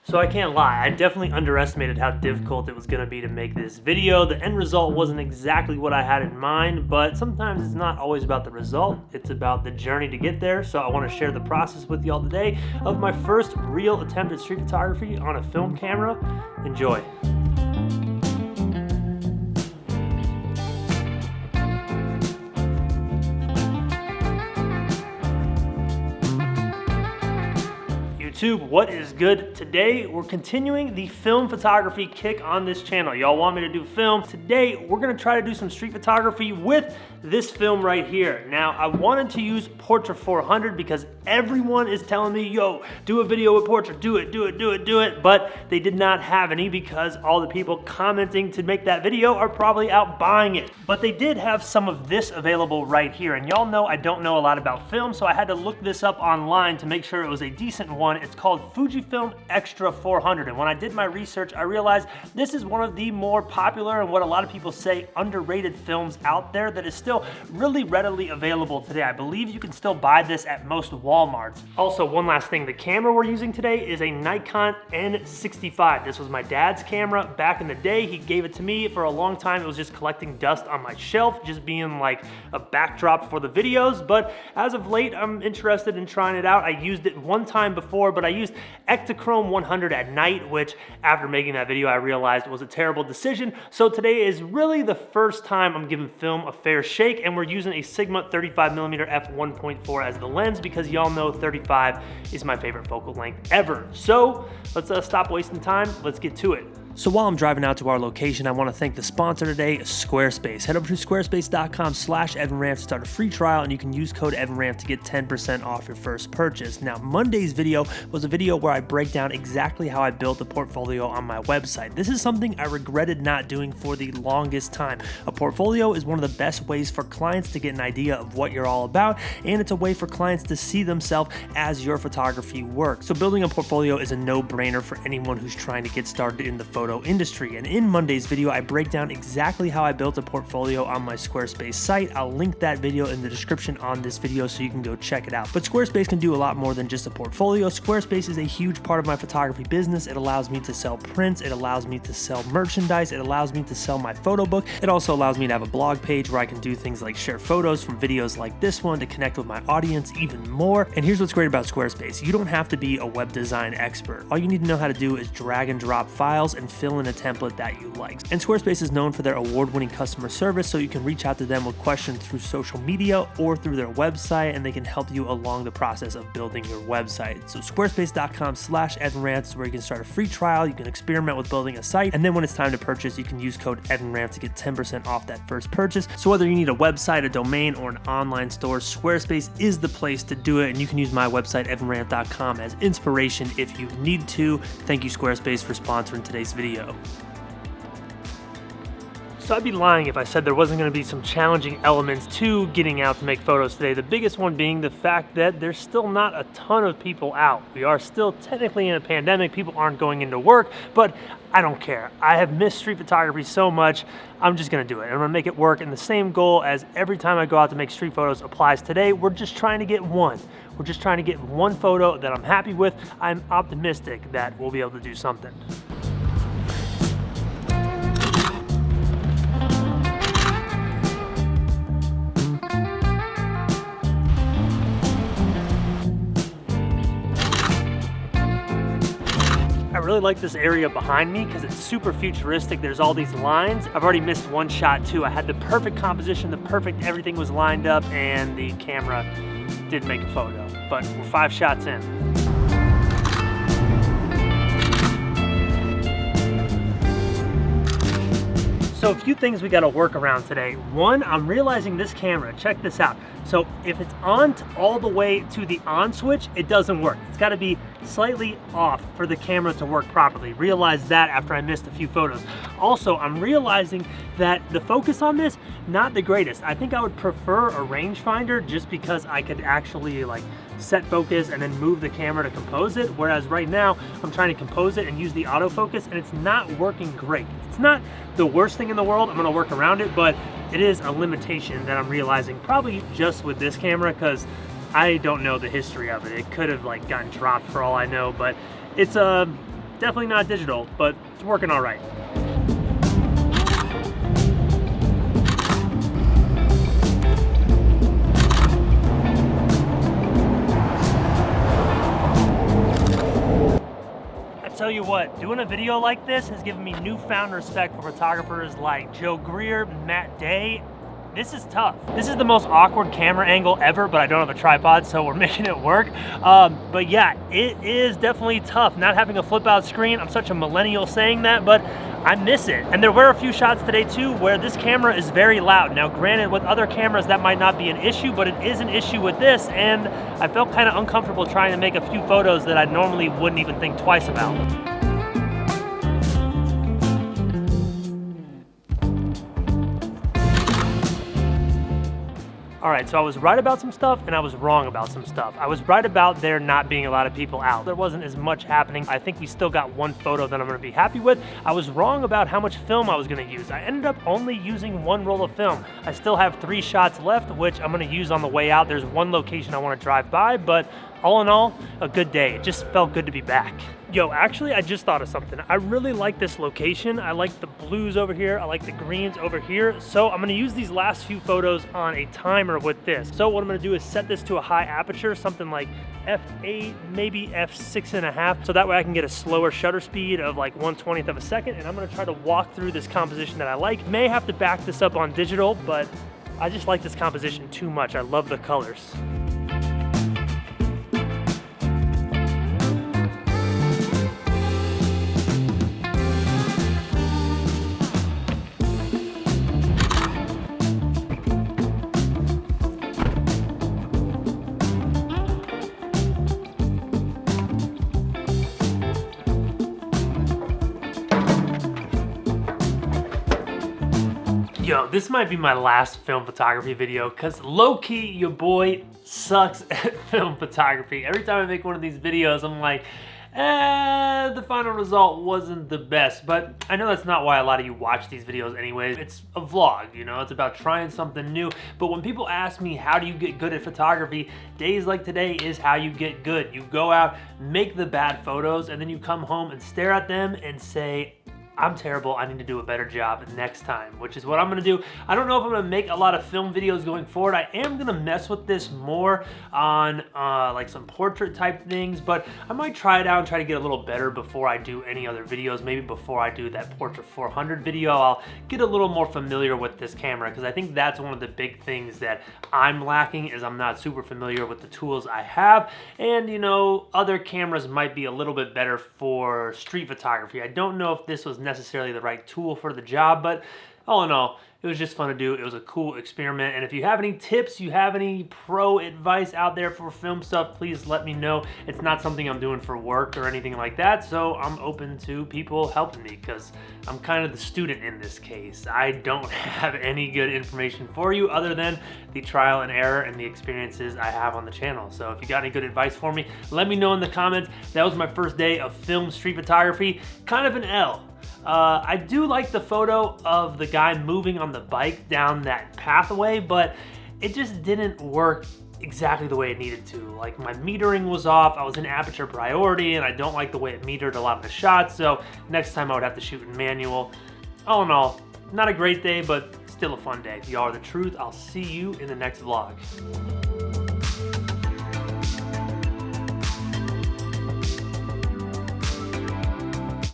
So I can't lie, I definitely underestimated how difficult it was going to be to make this video. The end result wasn't exactly what I had in mind, but sometimes it's not always about the result, it's about the journey to get there. So I want to share the process with y'all today of my first real attempt at street photography on a film camera. Enjoy. YouTube, what is good? Today we're continuing the film photography kick on this channel. Y'all want me to do film? Today we're gonna try to do some street photography with this film right here. Now I wanted to use Portra 400 because everyone is telling me, yo, do a video with Portra, do it, but they did not have any because all the people commenting to make that video are probably out buying it. But they did have some of this available right here, and y'all know I don't know a lot about film, so I had to look this up online to make sure it was a decent one. It's called Fujifilm Extra 400, and when I did my research, I realized this is one of the more popular and what a lot of people say underrated films out there that is still really readily available today. I believe you can still buy this at most Walmarts. Also, one last thing, the camera we're using today is a Nikon N65. This was my dad's camera back in the day. He gave it to me for a long time. It was just collecting dust on my shelf, just being like a backdrop for the videos, but as of late, I'm interested in trying it out. I used it one time before, but I used Ektachrome 100 at night, which after making that video, I realized was a terrible decision. So today is really the first time I'm giving film a fair shake, and we're using a Sigma 35mm f1.4 as the lens because y'all know 35 is my favorite focal length ever. So let's stop wasting time. Let's get to it. So while I'm driving out to our location, I want to thank the sponsor today, Squarespace. Head over to squarespace.com/EvanRanft to start a free trial, and you can use code EvanRanft to get 10% off your first purchase. Now, Monday's video was a video where I break down exactly how I built a portfolio on my website. This is something I regretted not doing for the longest time. A portfolio is one of the best ways for clients to get an idea of what you're all about, and it's a way for clients to see themselves as your photography works. So building a portfolio is a no-brainer for anyone who's trying to get started in the photo industry. And in Monday's video, I break down exactly how I built a portfolio on my Squarespace site. I'll link that video in the description on this video so you can go check it out. But Squarespace can do a lot more than just a portfolio. Squarespace is a huge part of my photography business. It allows me to sell prints. It allows me to sell merchandise. It allows me to sell my photo book. It also allows me to have a blog page where I can do things like share photos from videos like this one to connect with my audience even more. And here's what's great about Squarespace. You don't have to be a web design expert. All you need to know how to do is drag and drop files and fill in a template that you like. And Squarespace is known for their award-winning customer service, so you can reach out to them with questions through social media or through their website, and they can help you along the process of building your website. So squarespace.com/EvanRanft is where you can start a free trial. You can experiment with building a site, and then when it's time to purchase, you can use code EvanRanft to get 10% off that first purchase. So whether you need a website, a domain, or an online store, Squarespace is the place to do it, and you can use my website, evanranft.com, as inspiration if you need to. Thank you, Squarespace, for sponsoring today's video. So I'd be lying if I said there wasn't going to be some challenging elements to getting out to make photos today. The biggest one being the fact that there's still not a ton of people out. We are still technically in a pandemic. People aren't going into work, but I don't care. I have missed street photography so much, I'm just going to do it. I'm going to make it work. And the same goal as every time I go out to make street photos applies today. We're just trying to get one. We're just trying to get one photo that I'm happy with. I'm optimistic that we'll be able to do something. I really like this area behind me because it's super futuristic. There's all these lines. I've already missed one shot too. I had the perfect composition, the perfect everything was lined up, and the camera did make a photo. But we're 5 shots in. So a few things we got to work around today. One, I'm realizing this camera, check this out. So if it's on all the way to the on switch, it doesn't work. It's got to be slightly off for the camera to work properly. Realized that after I missed a few photos. Also, I'm realizing that the focus on this, not the greatest. I think I would prefer a rangefinder just because I could actually like set focus and then move the camera to compose it. Whereas right now, I'm trying to compose it and use the autofocus and it's not working great. It's not the worst thing in the world. I'm gonna work around it, but it is a limitation that I'm realizing probably just with this camera because I don't know the history of it. It could have like gotten dropped for all I know, but it's a Definitely not digital, but it's working all right. Tell you what, doing a video like this has given me newfound respect for photographers like Joe Greer, Matt Day. This is tough. This is the most awkward camera angle ever, but I don't have a tripod, so we're making it work. But yeah, it is definitely tough not having a flip out screen. I'm such a millennial saying that, but I miss it. And there were a few shots today too where this camera is very loud. Now granted, with other cameras that might not be an issue, but it is an issue with this, and I felt kind of uncomfortable trying to make a few photos that I normally wouldn't even think twice about. All right, so I was right about some stuff and I was wrong about some stuff. I was right about there not being a lot of people out. There wasn't as much happening. I think we still got one photo that I'm gonna be happy with. I was wrong about how much film I was gonna use. I ended up only using one roll of film. I still have 3 shots left, which I'm gonna use on the way out. There's one location I wanna drive by, but all in all, a good day. It just felt good to be back. Yo, actually, I just thought of something. I really like this location. I like the blues over here. I like the greens over here. So I'm gonna use these last few photos on a timer with this. So what I'm gonna do is set this to a high aperture, something like f8, maybe f6.5. So that way I can get a slower shutter speed of like 1/20th of a second. And I'm gonna try to walk through this composition that I like. May have to back this up on digital, but I just like this composition too much. I love the colors. Yo, this might be my last film photography video because low-key, your boy sucks at film photography. Every time I make one of these videos, I'm like, the final result wasn't the best. But I know that's not why a lot of you watch these videos anyways. It's a vlog, you know, it's about trying something new. But when people ask me, how do you get good at photography? Days like today is how you get good. You go out, make the bad photos, and then you come home and stare at them and say, I'm terrible, I need to do a better job next time, which is what I'm gonna do. I don't know if I'm gonna make a lot of film videos going forward. I am gonna mess with this more on like some portrait type things, but I might try it out and try to get a little better before I do any other videos. Maybe before I do that Portrait 400 video, I'll get a little more familiar with this camera, because I think that's one of the big things that I'm lacking, is I'm not super familiar with the tools I have. And you know, other cameras might be a little bit better for street photography. I don't know if this was necessarily the right tool for the job, but all in all, it was just fun to do. It was a cool experiment. And if you have any tips, you have any pro advice out there for film stuff, please let me know. It's not something I'm doing for work or anything like that, so I'm open to people helping me, because I'm kind of the student in this case. I don't have any good information for you other than the trial and error and the experiences I have on the channel. So if you got any good advice for me, let me know in the comments. That was my first day of film street photography. Kind of an L. I do like the photo of the guy moving on the bike down that pathway, but it just didn't work exactly the way it needed to. Like, my metering was off, I was in aperture priority, and I don't like the way it metered a lot of the shots, so next time I would have to shoot in manual. All in all, not a great day, but still a fun day. If y'all are the truth, I'll see you in the next vlog.